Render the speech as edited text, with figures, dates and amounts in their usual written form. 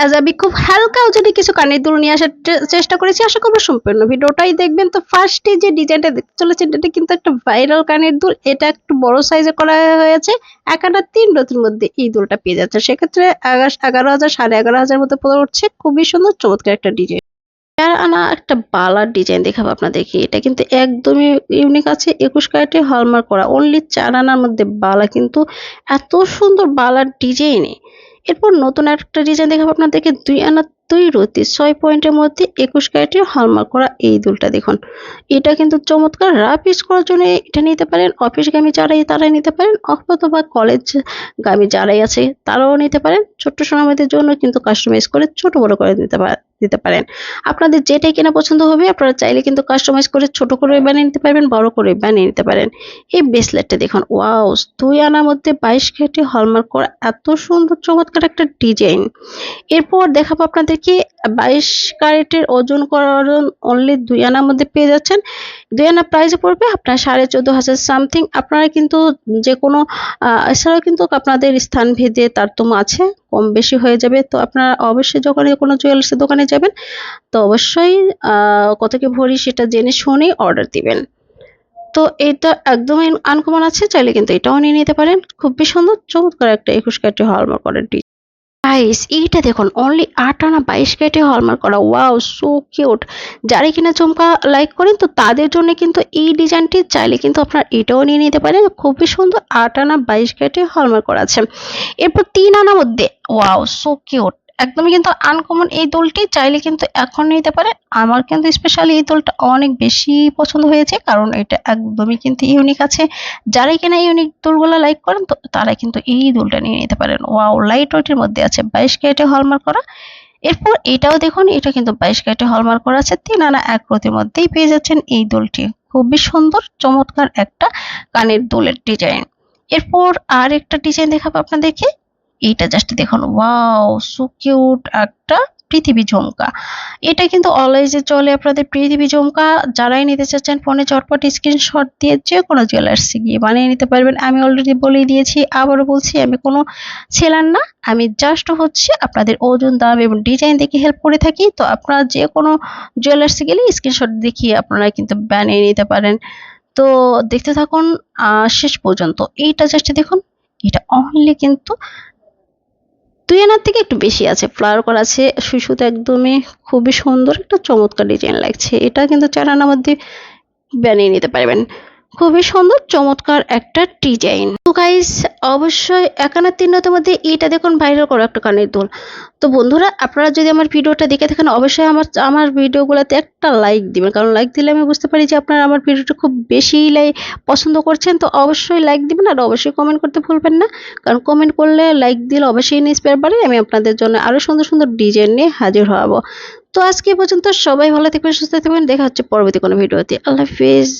আজ আমি খুব হালকা ওজনে কিছু কানের দুল নিয়ে আসার চেষ্টা করেছি। আশা করব সম্পূর্ণ ভিডিওটাই দেখবেন। তো ফার্স্টে যে ডিজাইনটা দেখতে চলেছেন এটা কিন্তু একটা ভাইরাল কানের দুল। এটা একটু বড় সাইজে করা হয়েছে। ১ আনা ৩ রতির মধ্যে এই দুলটা পেয়ে যাচ্ছে। সেক্ষেত্রে ১১,০০০ ১১,৫০০ মতো পড়ছে। খুবই সুন্দর চমৎকার একটা ডিজাইন। ৪ আনা একটা বালার ডিজাইন দেখাবো আপনাদেরকে। এটা কিন্তু একদমই ইউনিক আছে। ২১ ক্যারেটে হলমার্ক করা। অনলি ৪ আনার মধ্যে বালা, কিন্তু এত সুন্দর বালার ডিজাইনে। এরপর নতুন একটা ডিজাইন দেখাবো আপনাদেরকে। ২ আনা ২ রতি ৬ পয়েন্টের মধ্যে ২১ ক্যারেটে হলমার্ক করা এই দুলটা দেখুন। এটা কিন্তু চমৎকার। রাফ ইউজ করার জন্য এটা নিতে পারেন। অফিসগামী যারাই তারাই নিতে পারেন, অথবা কলেজগামী যারাই আছে তারাও নিতে পারেন। ছোট্ট সোনামণিদের জন্য কিন্তু কাস্টমাইজ করে ছোট বড় করে দিতে পারেন। আপনাদের যেটাই কেনা পছন্দ হবে আপনারা চাইলে কিন্তু কাস্টমাইজ করে ছোট করে বানিয়ে নিতে পারবেন, বড় করে বানিয়ে নিতে পারেন। এই ব্রেসলেটটা দেখুন, ওয়াও! ২ আনার মধ্যে ২২ ক্যারেটে হলমার্ক করা এত সুন্দর চমৎকার একটা ডিজাইন। এরপর দেখাবো আপনাদেরকে ২২ ক্যারেটের ওজন করার অনলি ২ আনার মধ্যে পেয়ে যাচ্ছেন। ২ আনা প্রাইসে পড়বে আপনার ১৪,৫০০ সামথিং। আপনারা কিন্তু যেকোনো এছাড়াও কিন্তু আপনাদের স্থান ভেদে তারতম্য আছে, কম বেশি হয়ে যাবে। তো আপনারা অবশ্যই যখন কোনো জুয়েলার্সের দোকানে যাবেন তো অবশ্যই কত কি ভরি সেটা জেনে শুনেই অর্ডার দিবেন। তো এটা একদমই আনকমন আছে, চাইলে কিন্তু এটাও নিয়ে নিতে পারেন। খুবই সুন্দর চমৎকার একটা ২১ ক্যারেটে হলমার্ক করা গাইস, এইটা দেখুন অনলি ৮ আনা ২২ ক্যারেটে হলমার্ক করা। ওয়াও! So cute. যারা কিনা ঝুমকা লাইক করেন তো তাদের জন্য কিন্তু এই ডিজাইনটি চাইলে কিন্তু আপনারা এটাও নিয়ে নিতে পারেন। খুবই সুন্দর ৮ আনা ২২ ক্যারেটে হলমার্ক করা আছে। এরপর ৩ আনার মধ্যে, ওয়াও! So cute. একদমই কিন্তু আনকমন এই দোলটি চাইলে কিন্তু এখন নিতে পারেন। আমার কিন্তু স্পেশালি এই দোলটা অনেক বেশি পছন্দ হয়েছে, কারণ এটা একদমই কিন্তু ইউনিক আছে। যারাই কিনা ইউনিক দোলগুলো লাইক করেন তো তারা কিন্তু এই দোলটা নিয়ে নিতে পারেন। ওয়াও! লাইট ওয়েটের মধ্যে আছে, ২২ ক্যারেটে হলমার্ক করা। এরপর এটাও দেখুন, এটা কিন্তু ২২ ক্যারেটে হলমার্ক করা আছে। ৩ আনা ১ রতির মধ্যেই পেয়ে যাচ্ছেন এই দোলটি। খুবই সুন্দর চমৎকার একটা কানের দুলের ডিজাইন। এরপর আরেকটা ডিজাইন দেখাবো আপনাদেরকে। এইটা জাস্ট দেখুন, ওয়াও! সো কিউট একটা পৃথিবী ঝুমকা। এটা কিন্তু অলওয়েজই চলে আপনাদের পৃথিবী ঝুমকা। যারাই নিতে চাচ্ছেন ফোনে চটপট স্ক্রিনশট দিয়ে যেকোনো জুয়েলার্সে গিয়ে বানিয়ে নিতে পারবেন। আমি অলরেডি বলেই দিয়েছি, আবারও বলছি আমি কোনো সেলার না। আমি জাস্ট হচ্ছে আপনাদের ওজন, দাম এবং ডিজাইন দেখে হেল্প করে থাকি। তো আপনারা যেকোনো জুয়েলার্সে গেলে স্ক্রিনশট দেখিয়ে আপনারা কিন্তু বানিয়ে নিতে পারেন। তো দেখতে থাকুন শেষ পর্যন্ত। এইটা জাস্ট দেখুন, এটা অনলি কিন্তু ২ আনার থেকে একটু বেশি আছে। ফ্লাওয়ার করা আছে সুই-সুতো একদমই খুবই সুন্দর একটা চমৎকার ডিজাইন লাগছে। এটা কিন্তু ৪ আনার মধ্যে বানিয়ে নিতে পারবেন। খুবই সুন্দর চমৎকার একটা ডিজাইন। তো গাইস, অবশ্যই ১ আনা ৩ রতির মধ্যে এটা দেখুন ভাইরাল করা একটা কানের দুল। তো বন্ধুরা, আপনারা যদি আমার ভিডিওটা দেখে থাকেন অবশ্যই আমার ভিডিওগুলোতে একটা লাইক দিবেন, কারণ লাইক দিলে আমি বুঝতে পারি যে আপনারা আমার ভিডিওটা খুব বেশি পছন্দ করছেন। তো অবশ্যই লাইক দিবেন, আর অবশ্যই কমেন্ট করতে ভুলবেন না, কারণ কমেন্ট করলে, লাইক দিলে অবশ্যই ইন্সপায়ার বাড়ে। আমি আপনাদের জন্য আরো সুন্দর সুন্দর ডিজাইন নিয়ে হাজির হব। তো আজকে পর্যন্ত সবাই ভালো থাকবেন, সুস্থ থাকবেন। দেখা হচ্ছে পরবর্তী কোনো ভিডিওতে। আল্লাহ হাফিজ।